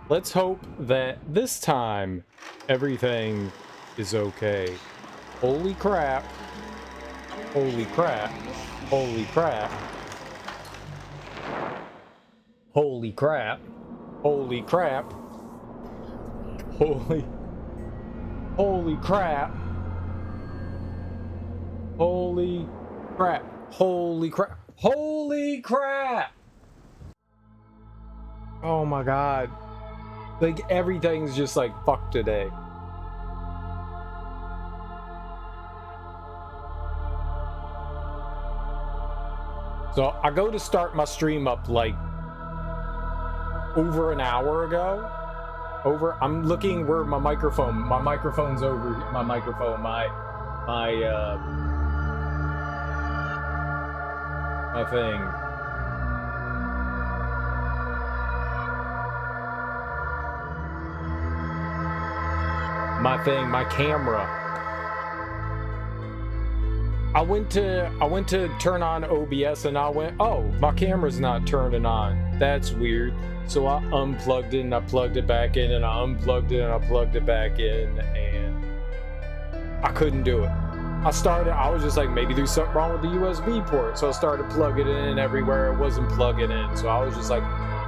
Let's hope that this time everything is okay. Holy crap. Holy crap. Holy crap. Holy crap. Holy crap. Holy crap. Holy crap. Holy crap. Holy crap. Oh my god. Like everything's just like fucked today. So I go to start my stream up like over an hour ago. I'm looking where my microphone's over my thing. My camera. I went to turn on OBS and I went, oh, my camera's not turning on. That's weird. So I unplugged it and I plugged it back in, and I unplugged it and I plugged it back in, and I couldn't do it. I was just like, maybe there's something wrong with the USB port. So I started plugging it in everywhere. It wasn't plugging in. So I was just like,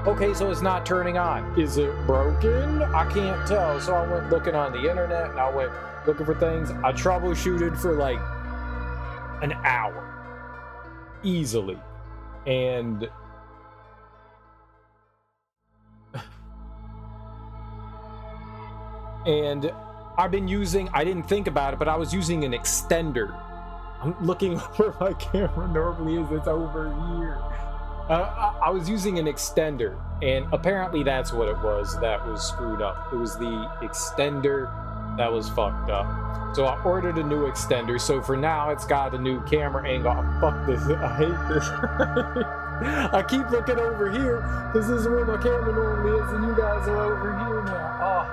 okay, so it's not turning on. Is it broken? I can't tell. So I went looking on the internet and I went looking for things. I troubleshooted for like an hour easily, and I've been using, I didn't think about it, but I was using an extender. I'm looking where my camera normally is. It's over here. I was using an extender, and apparently that's what it was that was screwed up. It was the extender that was fucked up. So I ordered a new extender. So for now, it's got a new camera angle. Oh, fuck this. I hate this. I keep looking over here because this is where my camera normally is, and you guys are over here now. Oh,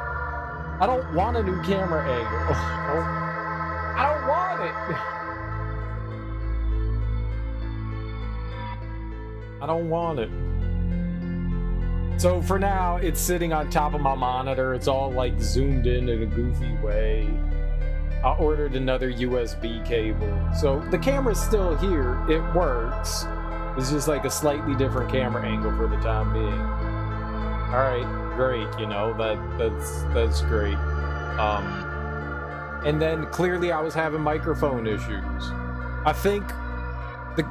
I don't want a new camera angle. Oh, I don't want it. I don't want it. So for now, it's sitting on top of my monitor. It's all like zoomed in a goofy way. I ordered another USB cable. So the camera's still here. It works. It's just like a slightly different camera angle for the time being. All right, great. You know, that's great. And then clearly I was having microphone issues. I think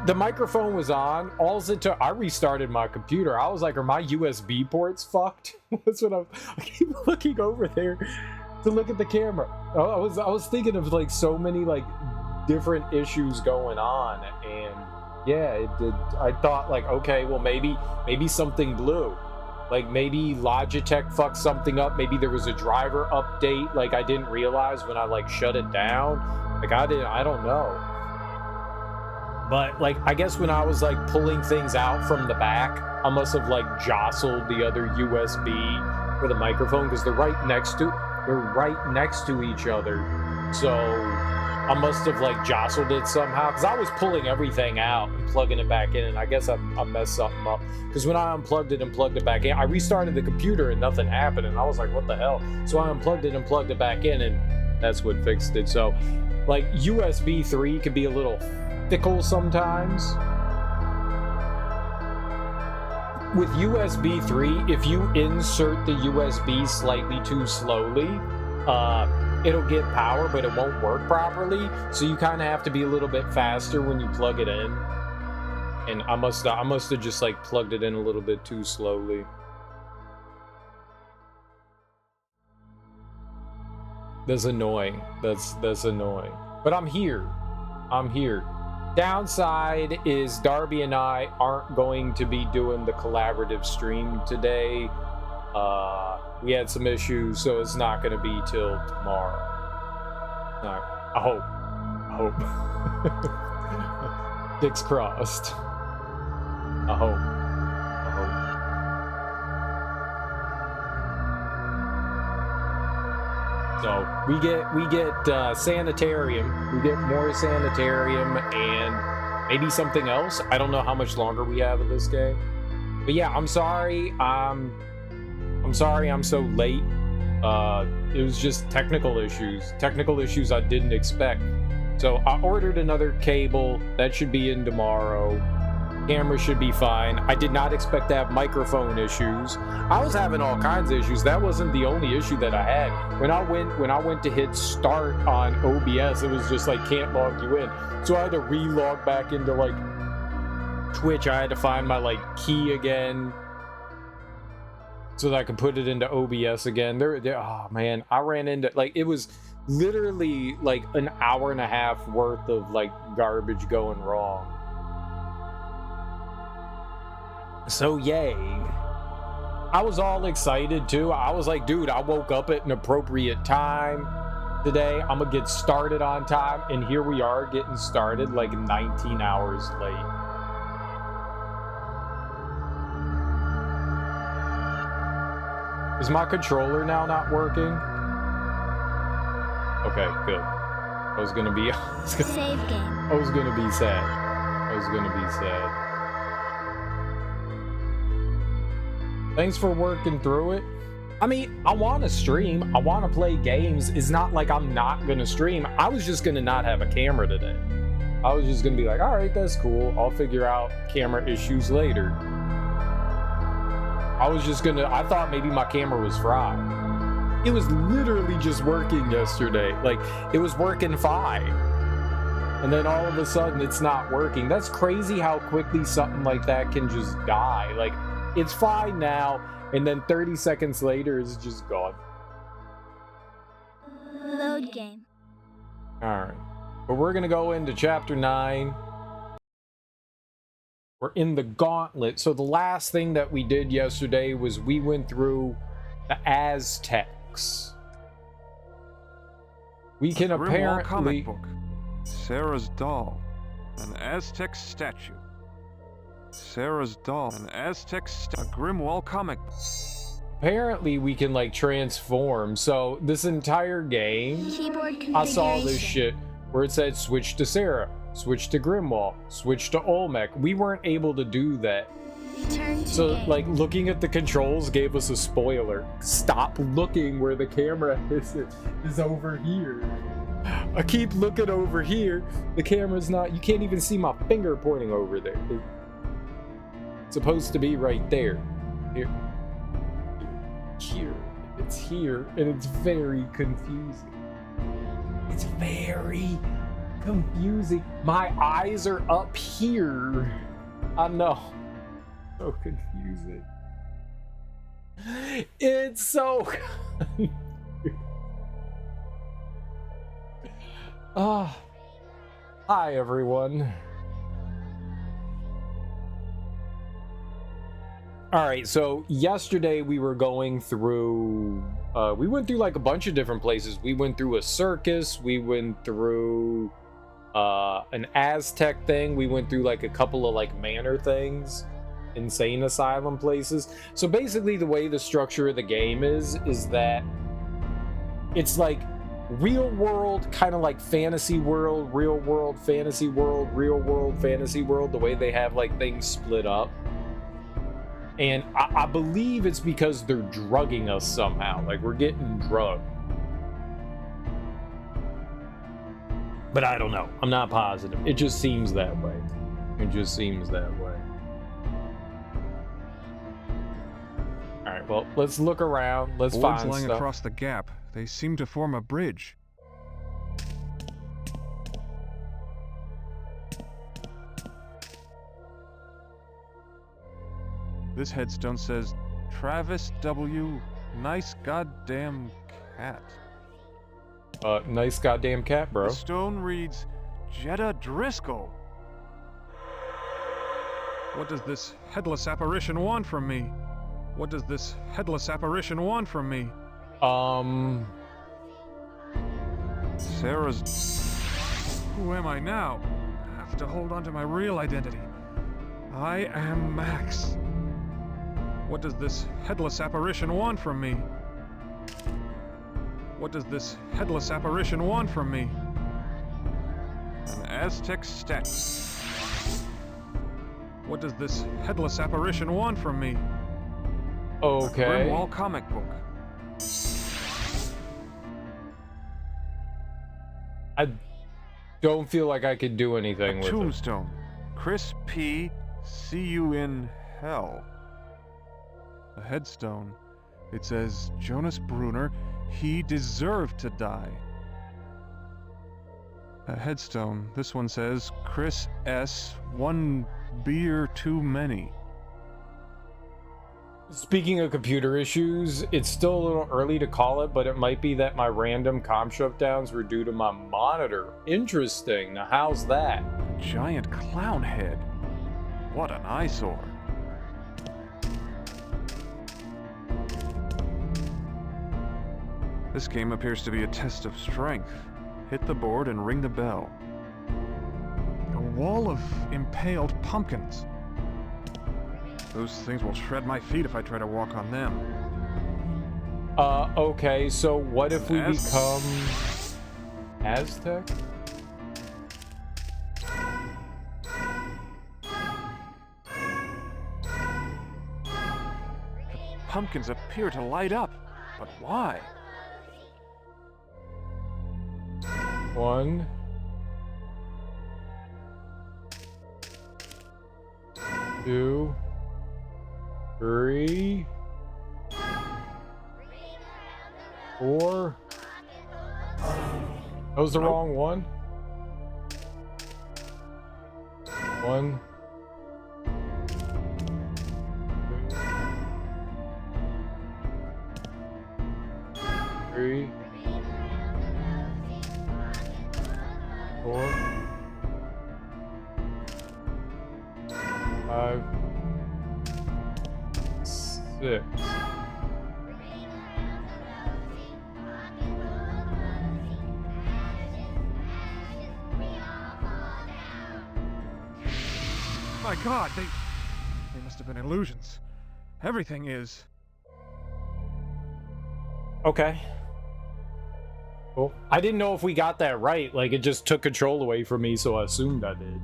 the microphone was on. I restarted my computer. I was like, are my USB ports fucked? That's what I keep looking over there to look at the camera. I was thinking of like so many like different issues going on, and yeah, it did. I thought like, okay, well maybe something blew. Like maybe Logitech fucked something up. Maybe there was a driver update like I didn't realize when I like shut it down. Like I don't know. But like I guess when I was like pulling things out from the back, I must have like jostled the other USB for the microphone, because they're right next to each other. So I must have like jostled it somehow, because I was pulling everything out and plugging it back in, and I guess I messed something up, because when I unplugged it and plugged it back in, I restarted the computer and nothing happened, and I was like, what the hell? So I unplugged it and plugged it back in, and that's what fixed it. So like USB 3 can be a little fickle sometimes. With USB 3, if you insert the USB slightly too slowly, it'll get power, but it won't work properly. So you kind of have to be a little bit faster when you plug it in. And I must have just like plugged it in a little bit too slowly. That's annoying. That's annoying. But I'm here. Downside is Darby and I aren't going to be doing the collaborative stream today. We had some issues, so it's not going to be till tomorrow. I hope. Dicks crossed. I hope. So we get Sanitarium. We get more Sanitarium, and maybe something else. I don't know how much longer we have of this game. But yeah, I'm sorry. I'm sorry I'm so late. It was just technical issues I didn't expect. So I ordered another cable that should be in tomorrow. Camera should be fine. I did not expect to have microphone issues. I was having all kinds of issues. That wasn't the only issue that I had. When I went to hit start on OBS, it was just like can't log you in. So I had to re-log back into like Twitch. I had to find my like key again so that I could put it into OBS again. Oh man, I ran into like it was literally like an hour and a half worth of like garbage going wrong. So yay. I was all excited too. I was like, dude, I woke up at an appropriate time today. I'm gonna get started on time, and here we are getting started like 19 hours late. Is my controller now not working? Okay, good. I was gonna be Save game. I was gonna be sad. I was gonna be sad. Thanks for working through it. I mean, I want to stream. I want to play games. It's not like I'm not going to stream. I was just going to not have a camera today. I was just going to be like, all right, that's cool. I'll figure out camera issues later. I thought maybe my camera was fried. It was literally just working yesterday. Like, it was working fine. And then all of a sudden, it's not working. That's crazy how quickly something like that can just die. Like, it's fine now, and then 30 seconds later, it's just gone. Load game. Alright. But we're gonna go into chapter 9. We're in the gauntlet. So the last thing that we did yesterday was we went through the Aztecs. We can apparently... comic book. Sarah's doll. An Aztec statue. Sarah's doll, an Aztec a Grimwall comic. Apparently we can like transform. So this entire game, I saw this shit where it said switch to Sarah, switch to Grimwall, switch to Olmec. We weren't able to do that. So like looking at the controls gave us a spoiler. Stop looking where the camera is over here. I keep looking over here. The camera's not, you can't even see my finger pointing over there. It's supposed to be right there. Here. It's here, and it's very confusing. It's very confusing. My eyes are up here. I know. So confusing. It's so confusing. Hi everyone. Alright, so yesterday we were going through, we went through like a bunch of different places. We went through a circus, we went through an Aztec thing, we went through like a couple of like manor things, insane asylum places. So basically the way the structure of the game is that it's like real world, kind of like fantasy world, real world, fantasy world, real world, fantasy world, the way they have like things split up. And I believe it's because they're drugging us somehow. Like, we're getting drugged. But I don't know. I'm not positive. It just seems that way. It just seems that way. Alright, well, let's look around. Let's find stuff. Boards lying across the gap. They seem to form a bridge. This headstone says, Travis W. Nice goddamn cat. Nice goddamn cat, bro. The stone reads, Jetta Driscoll. What does this headless apparition want from me? What does this headless apparition want from me? Sarah's... Who am I now? I have to hold on to my real identity. I am Max. What does this headless apparition want from me? What does this headless apparition want from me? An Aztec statue. What does this headless apparition want from me? Okay. A Grimwall comic book. I don't feel like I could do anything A with it. tombstone. Chris P. See you in hell. A headstone. It says, Jonas Brunner, he deserved to die. A headstone. This one says, Chris S. One beer too many. Speaking of computer issues, it's still a little early to call it, but it might be that my random comm shutdowns were due to my monitor. Interesting. Now, how's that? A giant clown head. What an eyesore. This game appears to be a test of strength. Hit the board and ring the bell. A wall of impaled pumpkins. Those things will shred my feet if I try to walk on them. Okay, so what if we become Aztec? The pumpkins appear to light up, but why? 1, 2, 3, 4. That was the wrong one. 1, 2, 3, 4, 5, 6. My God, they must have been illusions. Everything is. Okay. Cool. I didn't know if we got that right. Like, it just took control away from me, so I assumed I did.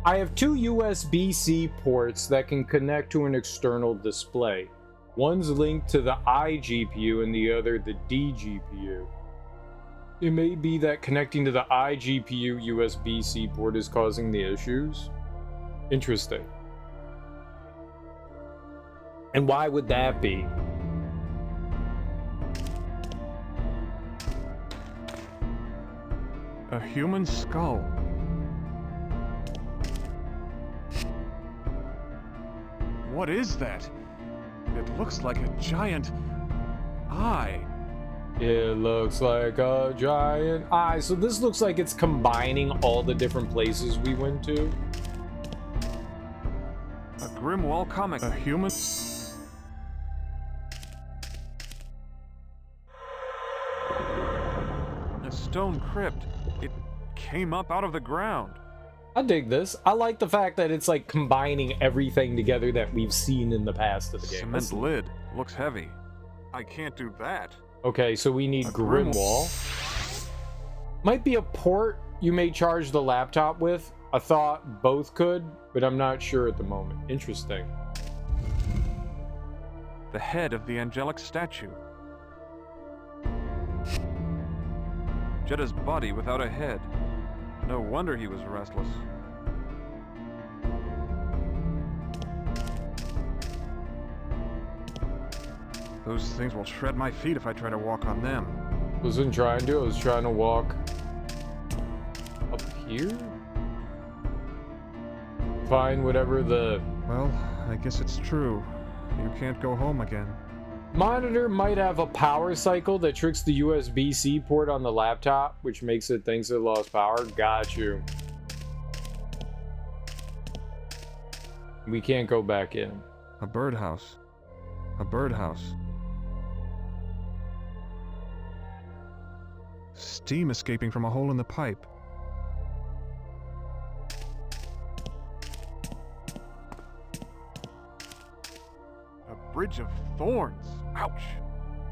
I have 2 USB-C ports that can connect to an external display. One's linked to the iGPU and the other the DGPU. It may be that connecting to the iGPU USB-C port is causing the issues. Interesting. And why would that be? A human skull. What is that? It looks like a giant eye. It looks like a giant eye. So this looks like it's combining all the different places we went to. A Grimwall comic. A human. A stone crypt. It came up out of the ground. I dig this. I like the fact that it's like combining everything together that we've seen in the past of the game. Cement lid. Looks heavy. I can't do that. Okay, so we need A Grimwall. Might be a port you may charge the laptop with. I thought both could, but I'm not sure at the moment. Interesting. The head of the angelic statue. Jetta's body without a head. No wonder he was restless. Those things will shred my feet if I try to walk on them. Wasn't trying to. I was trying to walk up here. Find whatever the Well, I guess it's true. You can't go home again. monitor might have a power cycle that tricks the USB-C port on the laptop, which makes it thinks it lost power. Got you. We can't go back in. A birdhouse. A birdhouse. Steam escaping from a hole in the pipe. A bridge of thorns. Ouch.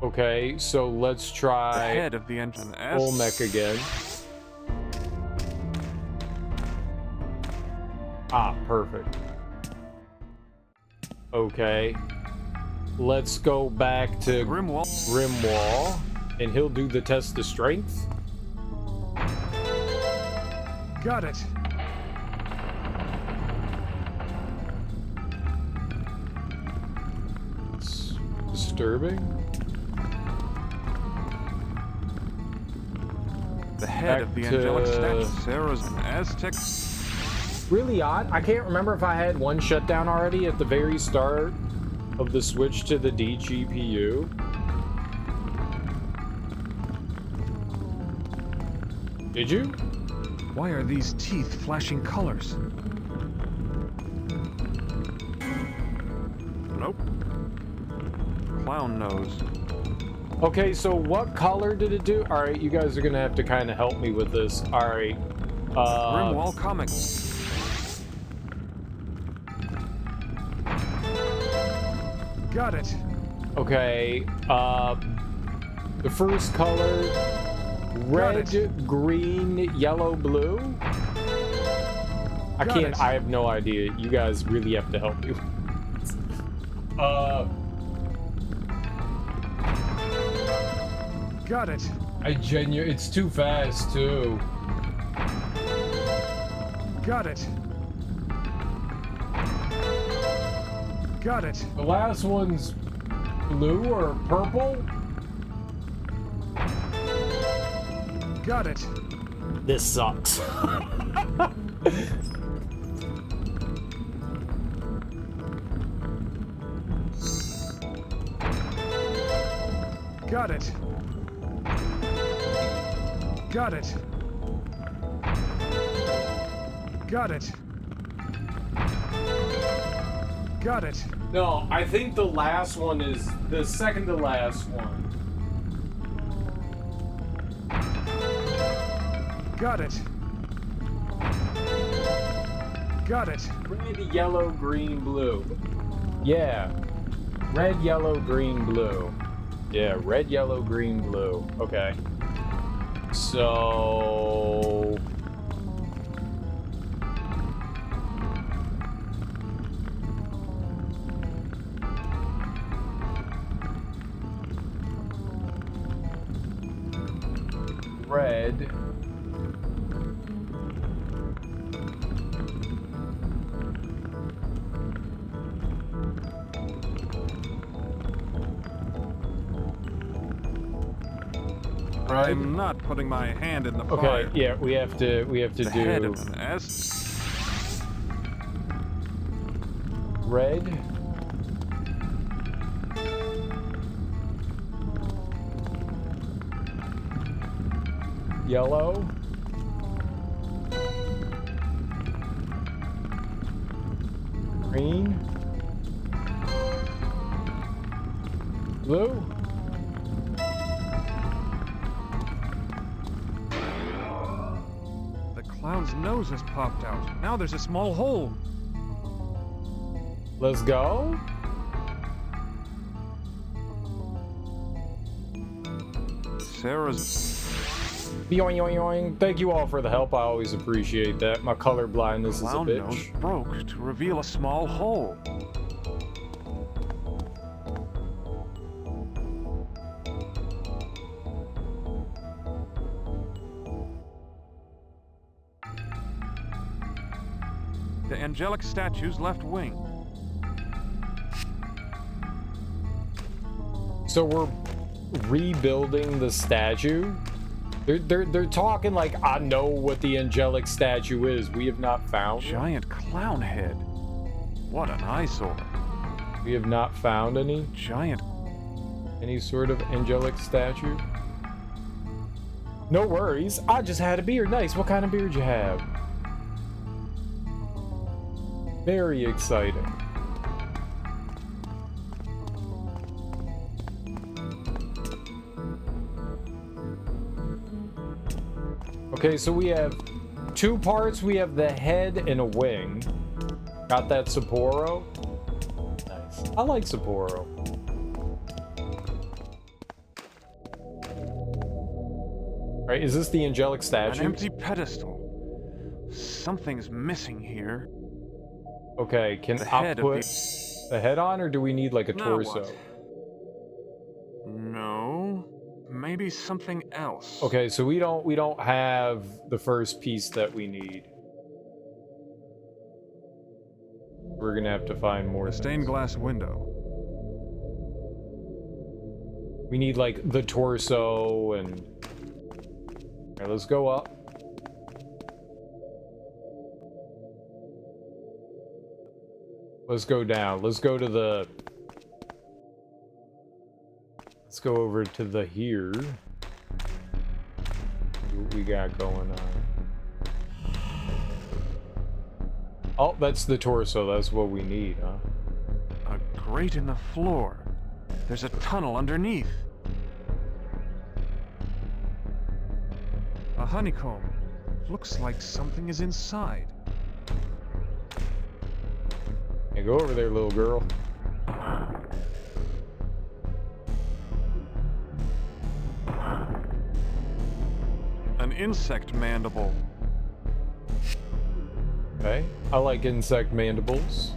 Okay, so let's The try head of the engine. Olmec again. Ah, perfect. Okay. Let's go back to Grimwall, and he'll do the test of strength. Got it. It's disturbing. The head Back of the to- angelic statue. Sarah's an Aztec. Really odd. I can't remember if I had one shutdown already at the very start of the switch to the DGPU. Did you? Why are these teeth flashing colors? Nope. Clown nose. Okay, so what color did it do? All right, you guys are gonna have to kind of help me with this. All right. Grimwall Comics. Got it. Okay. The first color, red, green, yellow, blue. I Got can't. it. I have no idea. You guys really have to help me. Got it. It's too fast too. Got it. Got it. The last one's blue or purple. Got it. This sucks. Got it. Got it. Got it. Got it. No, I think the last one is the second to last one. Got it. Got it. Red, yellow, green, blue. Yeah. Red, yellow, green, blue. Yeah, red, yellow, green, blue. Okay. So... red. I'm not putting my hand in the Okay, fire. yeah, we have to The do head of an S. red. Yellow. Green. Blue. The clown's nose has popped out. Now there's a small hole. Let's go. Sarah's. Yoing, yoing, yoing. Thank you all for the help. I always appreciate that. My color blindness is a Clown nose bitch. broke to reveal a small hole. The angelic statue's left wing. So we're rebuilding the statue? They're talking like I know what the angelic statue is. We have not found it. Giant clown head. What an eyesore. We have not found any sort of angelic statue. No worries. I just had a beard. Nice. What kind of beard you have? Very exciting. Okay, so we have two parts. We have the head and a wing. Got that Sapporo? Nice. I like Sapporo. Alright, is this the angelic An statue? empty pedestal. Something's missing here. Okay, can The I head put... of the head on, or do we need like a Now torso? what? No, maybe something else. Okay, so we don't have the first piece that we need. We're gonna have to find more. A stained glass window. We need like the torso and. Alright, let's go up. Let's go down. Let's go to the. Let's go over to the here. See what we got going on. Oh, that's the torso. That's what we need, huh? A grate in the floor. There's a tunnel underneath. A honeycomb. Looks like something is inside. Hey, go over there, little girl. An insect mandible. Okay. I like insect mandibles.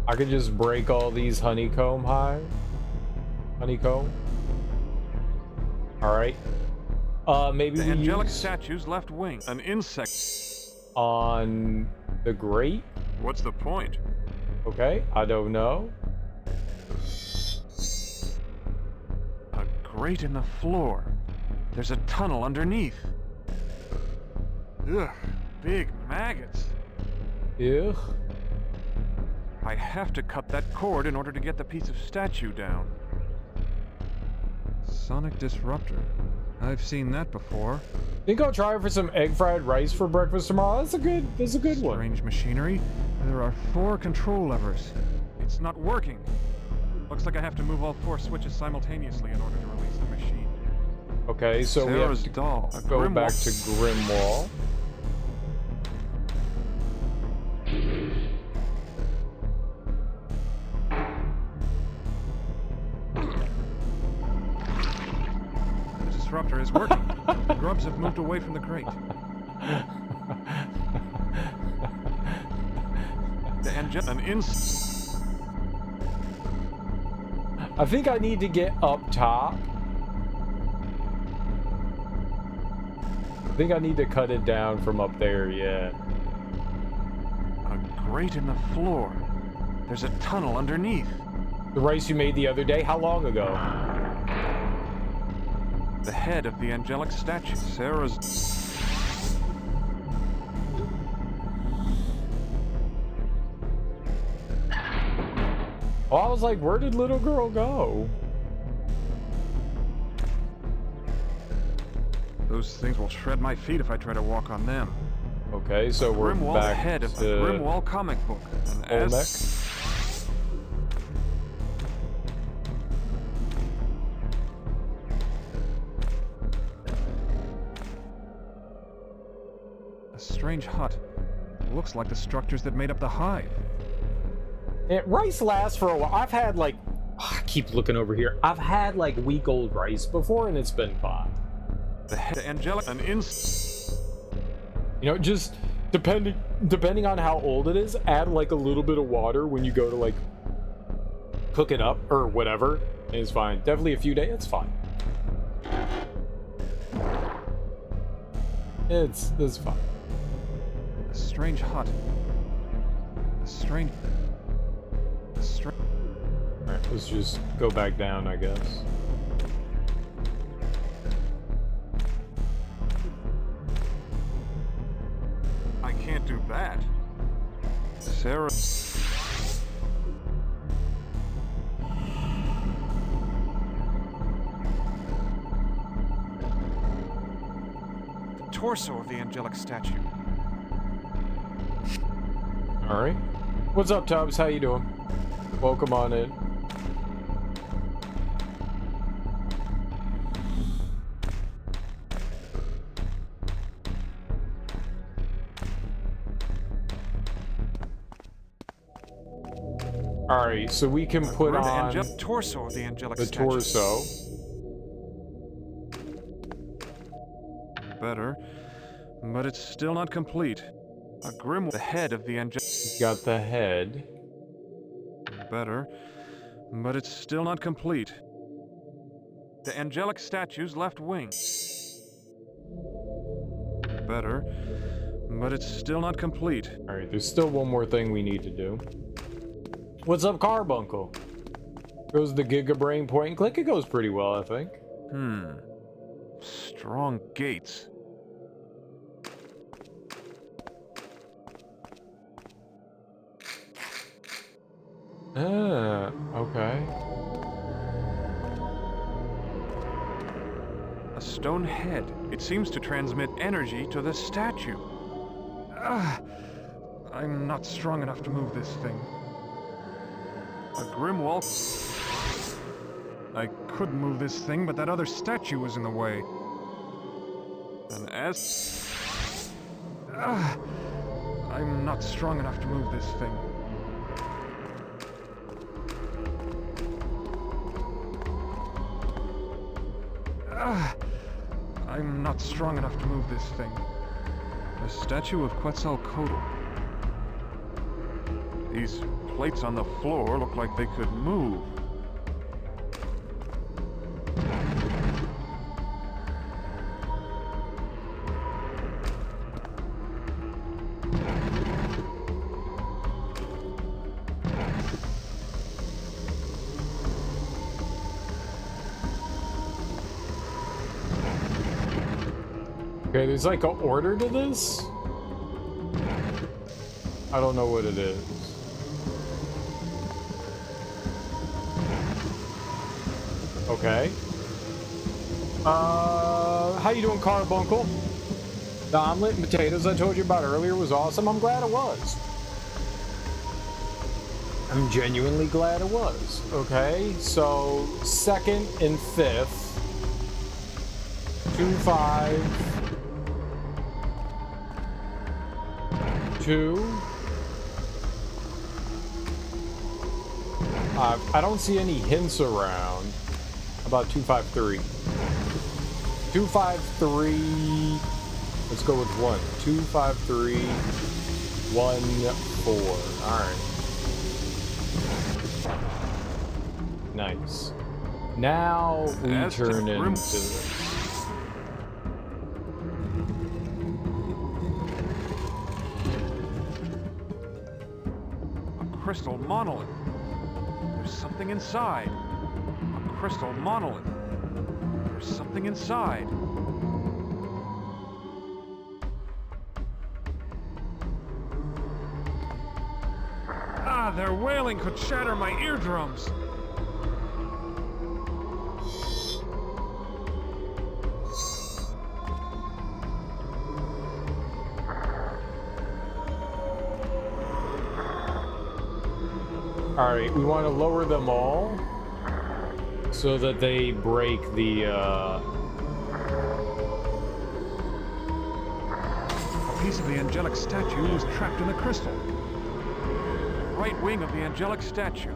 I could just break all these honeycomb hive. Honeycomb. Alright. Maybe The we angelic use statue's left wing. An insect. on the grate. What's the point? Okay, I don't know. A grate in the floor. There's a tunnel underneath. Ugh, big maggots. Ugh. I have to cut that cord in order to get the piece of statue down. Sonic disruptor. I've seen that before. Think I'll try for some egg fried rice for breakfast tomorrow. That's a good one. Strange machinery. There are 4 control levers. It's not working. Looks like I have to move all 4 switches simultaneously in order to release the machine. Okay, so we have Sarah's to doll. go back to Grimwall. The disruptor is working. The grubs have moved away from the crate. I think I need to get up top. I think I need to cut it down from up there, yeah. A grate in the floor. There's a tunnel underneath. The rice you made the other day? How long ago? The head of the angelic statue. Sarah's... Oh, I was like, where did little girl go? Those things will shred my feet if I try to walk on them. Okay, so we're Grimwall, back head of the to Grimwall comic book. An Olmec. A strange hut. Looks like the structures that made up the hive. Rice lasts for a while. I've had like, I keep looking over here. I've had like week-old rice before, and it's been fine. The head, angelic, an You know, just depending on how old it is, add like a little bit of water when you go to like cook it up or whatever. It's fine. Definitely a few days. It's fine. It's fine. A strange hut. A strange. Alright, let's just go back down, I guess. I can't do that. Sarah. The torso of the angelic statue. Alright. What's up, Tubbs? How you doing? Welcome on in. Alright, so we can put on torso of the angelic the statue. torso. Better, but it's still not complete. A grim... The head of the angelic... Got the head. Better, but it's still not complete. The angelic statue's left wing. Better, but it's still not complete. Alright, there's still one more thing we need to do. What's up, Carbuncle? Goes the Giga Brain point and click. It goes pretty well, I think. Strong gates. Okay. A stone head. It seems to transmit energy to the statue. I'm not strong enough to move this thing. A grim wall. I could move this thing, but that other statue was in the way. And as... I'm not strong enough to move this thing. I'm not strong enough to move this thing. The statue of Quetzalcoatl. These plates on the floor look like they could move. Okay, there's like an order to this? I don't know what it is. Okay. How you doing, Carbuncle? The omelet and potatoes I told you about earlier was awesome. I'm glad it was. I'm genuinely glad it was. Okay, so 2nd and 5th. 2-5. 2. I don't see any hints around about 253. 253. Let's go with 1. 253. 1 4. All right. Nice. Now we turn into this. Crystal monolith. There's something inside. A crystal monolith. There's something inside. Their wailing could shatter my eardrums. Alright, we want to lower them all so that they break the, A piece of the angelic statue was trapped in the crystal. Right wing of the angelic statue.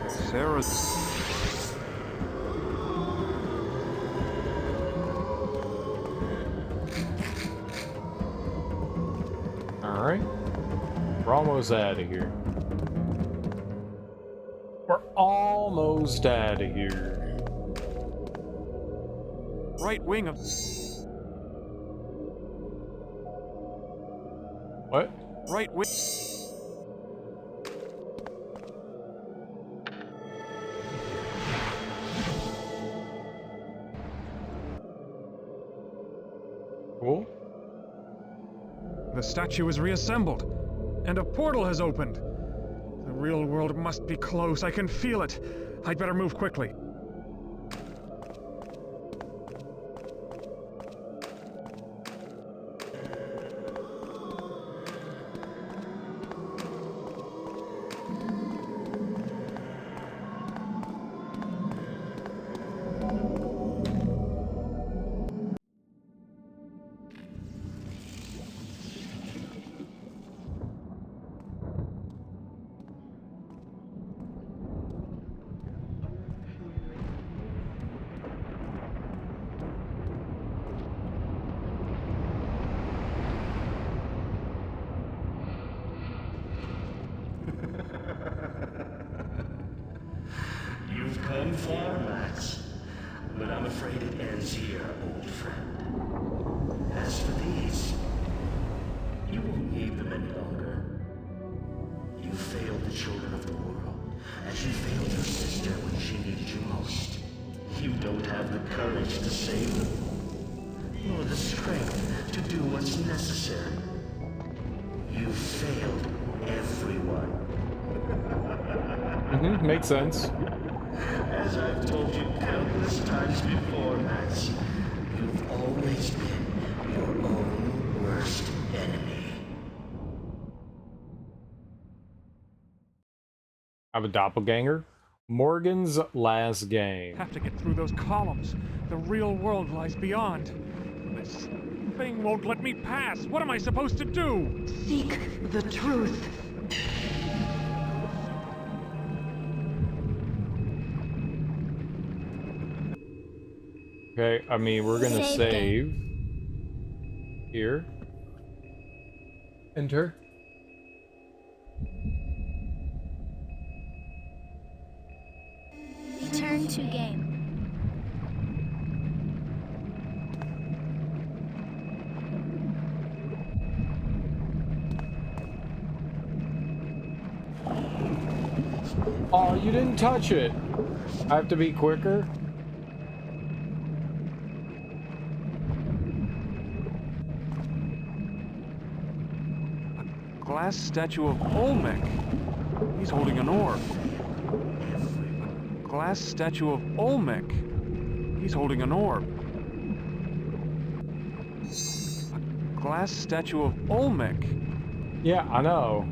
Sarah's... Alright. We're almost out of here. We're almost out of here. Right wing of... What? Right wing... Cool. The statue is reassembled, and a portal has opened. The real world must be close. I can feel it. I'd better move quickly. You've come far, Max. But I'm afraid it ends here, old friend. As for these, you won't need them any longer. You failed the children of the world, as you failed your sister when she needed you most. You don't have the courage to save them, nor the strength to do what's necessary. You failed everyone. Makes sense. As I've told you countless times before, Max, you've always been your own worst enemy. I'm a doppelganger. Morgan's last game. Have to get through those columns. The real world lies beyond. This thing won't let me pass. What am I supposed to do? Seek the truth. Okay, I mean, we're gonna Save save. Here. Enter. Return to game. Oh, you didn't touch it. I have to be quicker. Glass statue of Olmec. He's holding an orb. Glass statue of Olmec. He's holding an orb. Glass statue of Olmec. Yeah, I know.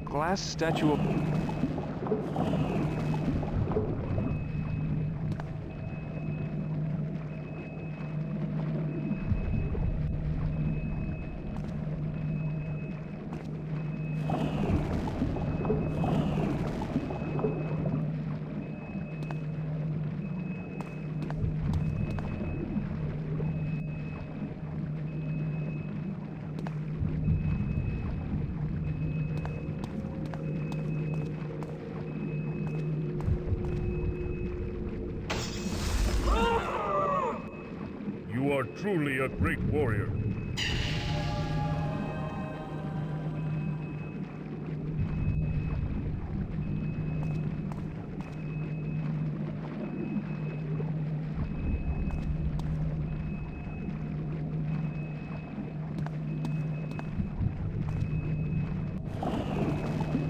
Glass statue of... You are truly a great warrior.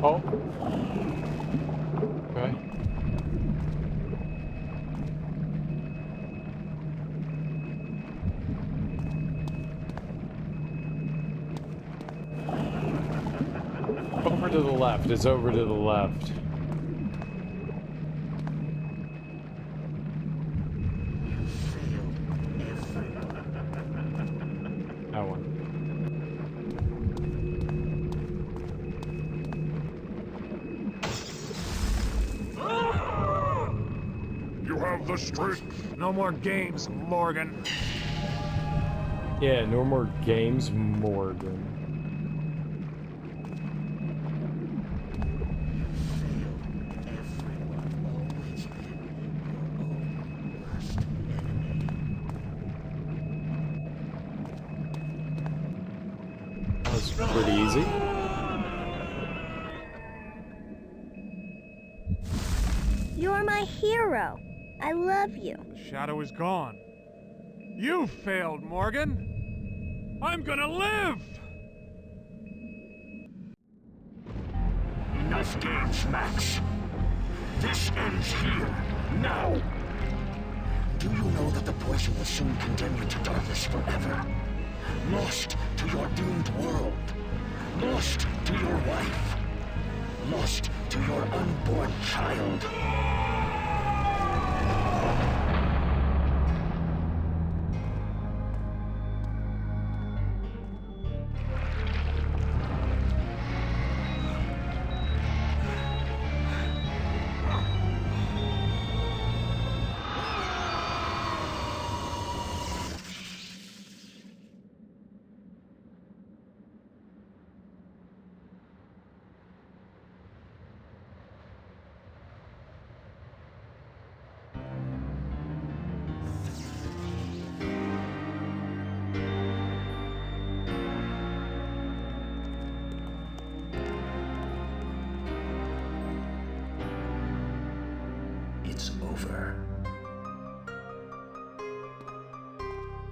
Oh. Okay. Over to the left. It's over to the left. That one. You have the strength. No more games, Morgan. Yeah, no more games, Morgan. That was pretty easy. You're my hero. I love you. The shadow is gone. You failed, Morgan. I'm gonna live! Enough games, Max. This ends here, now. Do you know that the poison will soon condemn you to darkness forever? Lost to your doomed world. Lost to your wife. Lost to your unborn child. it's over.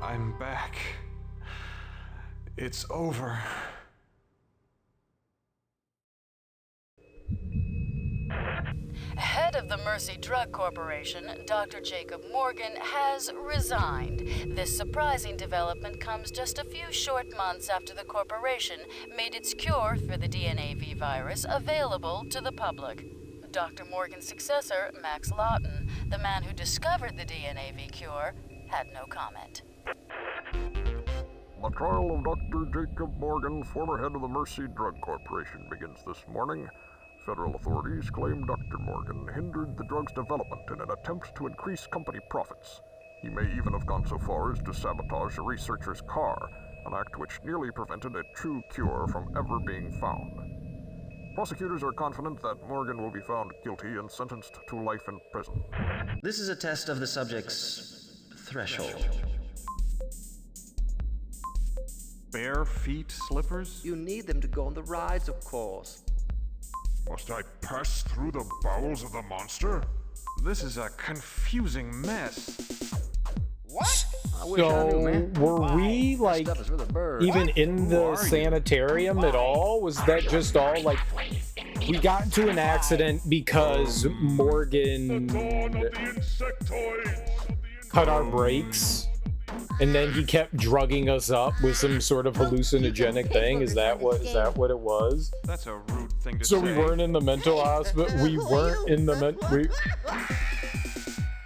I'm back. It's over. Head of the Mercy Drug Corporation, Dr. Jacob Morgan, has resigned. This surprising development comes just a few short months after the corporation made its cure for the DNAV virus available to the public. Dr. Morgan's successor, Max Lawton, the man who discovered the DNAV cure, had no comment. The trial of Dr. Jacob Morgan, former head of the Mercy Drug Corporation, begins this morning. Federal authorities claim Dr. Morgan hindered the drug's development in an attempt to increase company profits. He may even have gone so far as to sabotage a researcher's car, an act which nearly prevented a true cure from ever being found. Prosecutors are confident that Morgan will be found guilty and sentenced to life in prison. This is a test of the subject's threshold. Bare feet slippers? You need them to go on the rides, of course. Must I pass through the bowels of the monster? This is a confusing mess. What? I wish I knew, So man. were we That like stuff is for the birds. even in Who the are you? sanitarium at all? Was that just all like we got into an accident because Morgan Dawn of the insectoids! cut our brakes and then he kept drugging us up with some sort of hallucinogenic thing? Is that what it was? That's a rude thing to So say. we weren't in the mental hospital. We weren't in the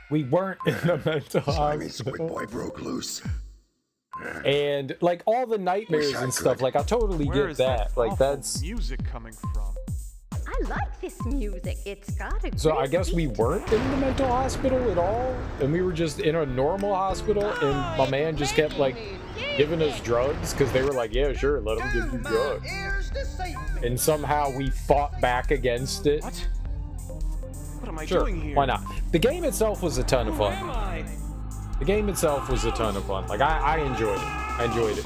we weren't in the mental hospital. Boy broke loose. And like all the nightmares and stuff, like I totally Where get is that. Like awful that's music coming from? I like this music. It's got a so. great I guess we beat. weren't in the mental hospital at all, and we were just in a normal hospital. And my man just kept like giving us drugs because they were like, "Yeah, sure, let him give you drugs." And somehow we fought back against it. What? What am I Sure, doing here? why not? The game itself was a ton of Who fun. am I? The game itself was a ton of fun. Like I enjoyed it. I enjoyed it.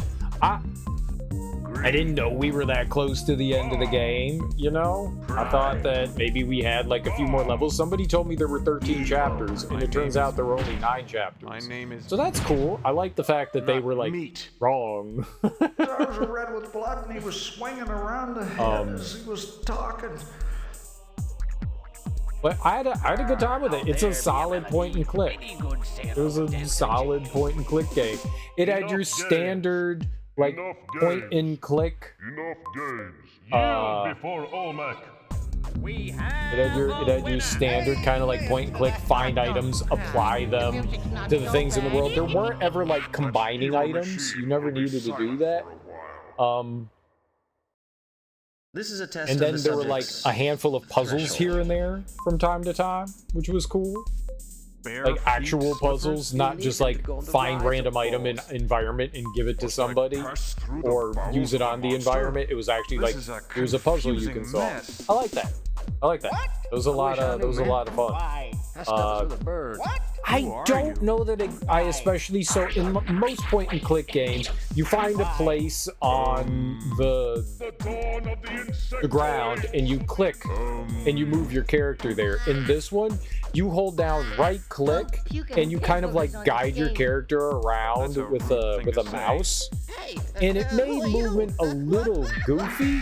I didn't know we were that close to the end of the game, you know? I thought that maybe we had like a few more levels. Somebody told me there were 13 chapters, and it turns out there were only 9 chapters. My name is... So that's cool. I like the fact that they Not were like meat. wrong. Arms were red with blood, and he was swinging around the head as he was talking. But I had a good time with it. It's a solid point and click. It was a solid point and click game. It had your standard like Enough point games. and click. Enough games. Uh, Yield before Olmec. It had your standard kind of like point and click, find items, apply them to the things in the world. There weren't ever like combining items. You never needed to do that. This is a test And of then the there were like subject's a handful of puzzles here and there from time to time, which was cool. Bare Like feet actual slippers? puzzles, not just like find random item in environment and give it to somebody or use it on the environment. It was actually like This is a it was a puzzle you confusing can solve. mess. I like that. I like that. It was a lot of fun. That stuff is for the birds. I Who are don't you? know that I especially so in most point and click games you find a place on the Dawn of the insectoids. ground and you click and you move your character there. In this one, you hold down right click and you kind of like guide your character around That's a with rude a thing with to a say. mouse, and it made movement a little goofy.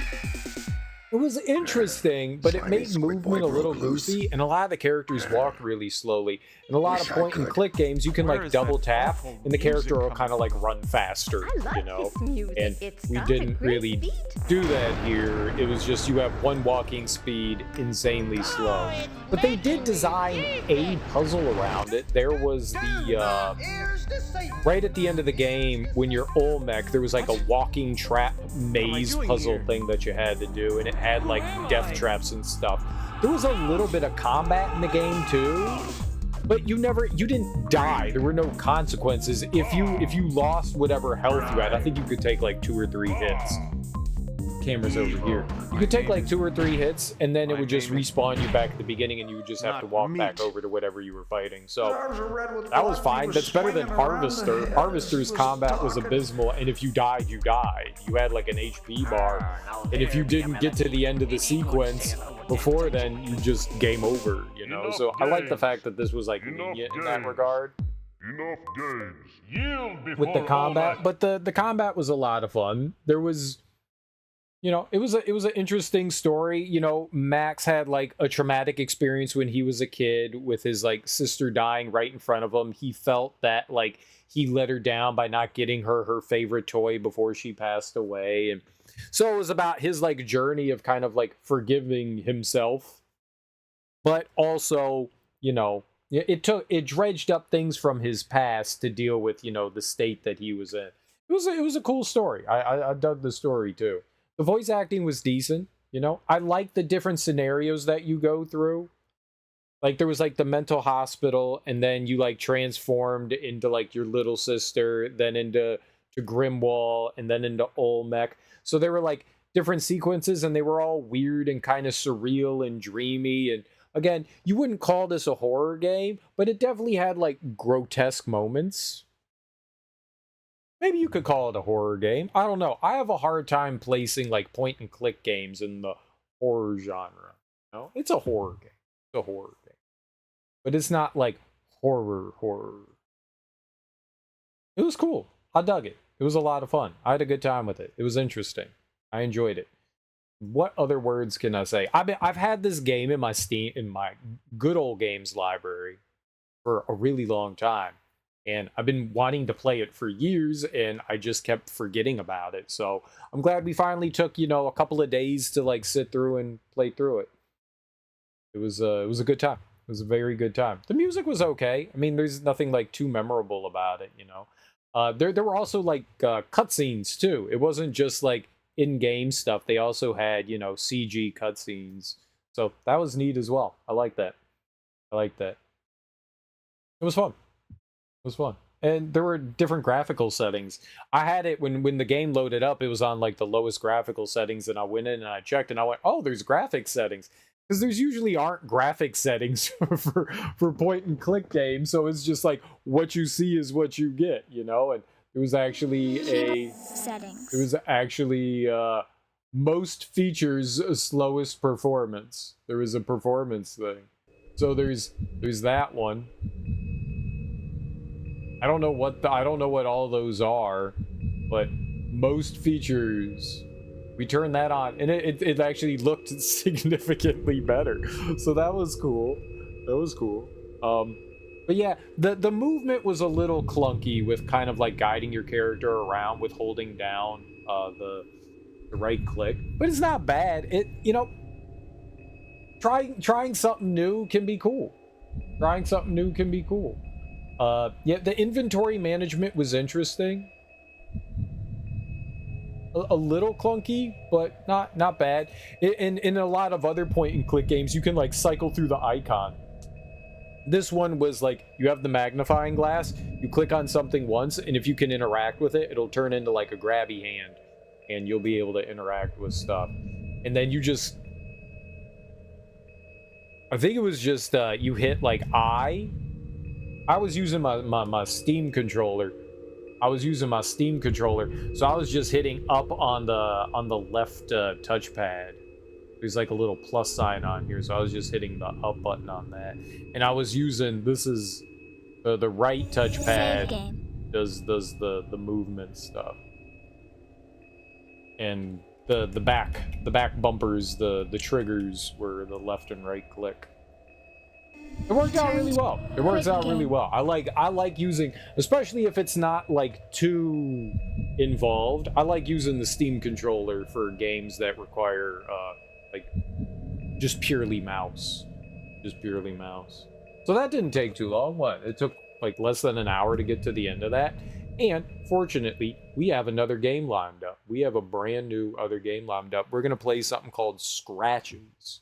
It was interesting, but it made movement a little goofy, and a lot of the characters walk really slowly. In a lot of point and click games, you can Where like is double that tap, awful and the character will music kind of like run faster, I like you know. this music. And It's we got a didn't great really beat. do that here. It was just you have one walking speed, insanely slow. But they did design a puzzle around it. There was the right at the end of the game when you're Olmec, there was like a walking trap maze doing puzzle here? thing that you had to do, and it had like death traps and stuff. There was a little bit of combat in the game too, but you didn't die. There were no consequences. If you lost whatever health you had, I think you could take like 2 or 3 hits. Camera's over here. You could take like 2 or 3 hits, and then it would just respawn you back at the beginning, and you would just have to Not walk back meat. over to whatever you were fighting. So Arms were red with that blood, was and he fine. That's better than swinging around the Harvester. head as Harvester's he combat was talking. abysmal, and if you died, you died. You had like an HP bar, and if you didn't get to the end of the sequence, Before then, you just game over, you know? Enough So I like the games. fact that this was like Enough lenient in that games. regard. Enough games. Yield before With the combat, all but the combat was a lot of fun. There was, you know, it was an interesting story. You know, Max had like a traumatic experience when he was a kid with his like sister dying right in front of him. He felt that like he let her down by not getting her favorite toy before she passed away, and so it was about his like journey of kind of like forgiving himself, but also, you know, it dredged up things from his past to deal with, you know, the state that he was in. It was a cool story. I dug the story too. The voice acting was decent. You know, I like the different scenarios that you go through. Like there was like the mental hospital, and then you like transformed into like your little sister, then into Grimwall, and then into Olmec. So there were like different sequences, and they were all weird and kind of surreal and dreamy. And again, you wouldn't call this a horror game, but it definitely had like grotesque moments. Maybe you could call it a horror game. I don't know. I have a hard time placing like point and click games in the horror genre. You know? It's a horror game. It's a horror game. But it's not like horror. It was cool. I dug it. It was a lot of fun. I had a good time with it. It was interesting. I enjoyed it. What other words can I say? I've had this game in my good old games library for a really long time. And I've been wanting to play it for years, and I just kept forgetting about it. So I'm glad we finally took, you know, a couple of days to like sit through and play through it. It was a good time. It was a very good time. The music was okay. I mean, there's nothing like too memorable about it, you know. There were also like cutscenes too. It wasn't just like in-game stuff. They also had, you know, CG cutscenes. So that was neat as well. I like that. I like that. It was fun. It was fun. And there were different graphical settings. I had it when the game loaded up, it was on like the lowest graphical settings, and I went in and I checked and I went, oh, there's graphic settings. Because there's usually aren't graphic settings for point and click games, so it's just like what you see is what you get, you know. And it was actually Settings. it was actually most features slowest performance. There was a performance thing, so there's that one. I don't know what all those are, but most features, we turned that on, and it actually looked significantly better. So that was cool. That was cool. But yeah, the movement was a little clunky with kind of like guiding your character around with holding down the right click, but it's not bad. It, you know, trying something new can be cool. Trying something new can be cool. Yeah, the inventory management was interesting. A little clunky, but not bad. In a lot of other point and click games, you can like cycle through the icon. This one was like, you have the magnifying glass, you click on something once, and if you can interact with it, it'll turn into like a grabby hand, and you'll be able to interact with stuff. And then you just, I think it was just you hit like I was using my Steam controller. I was using my Steam controller, so I was just hitting up on the left touchpad. There's like a little plus sign on here, so I was just hitting the up button on that. And I was using, this is the right touchpad does the movement stuff. And the back bumpers, the triggers were the left and right click. It worked out really well. It works out really well. I like using, especially if it's not like too involved. I like using the Steam controller for games that require like just purely mouse. So that didn't take too long. What? It took like less than an hour to get to the end of that. And fortunately, we have another game lined up. We have a brand new other game lined up. We're gonna play something called Scratches.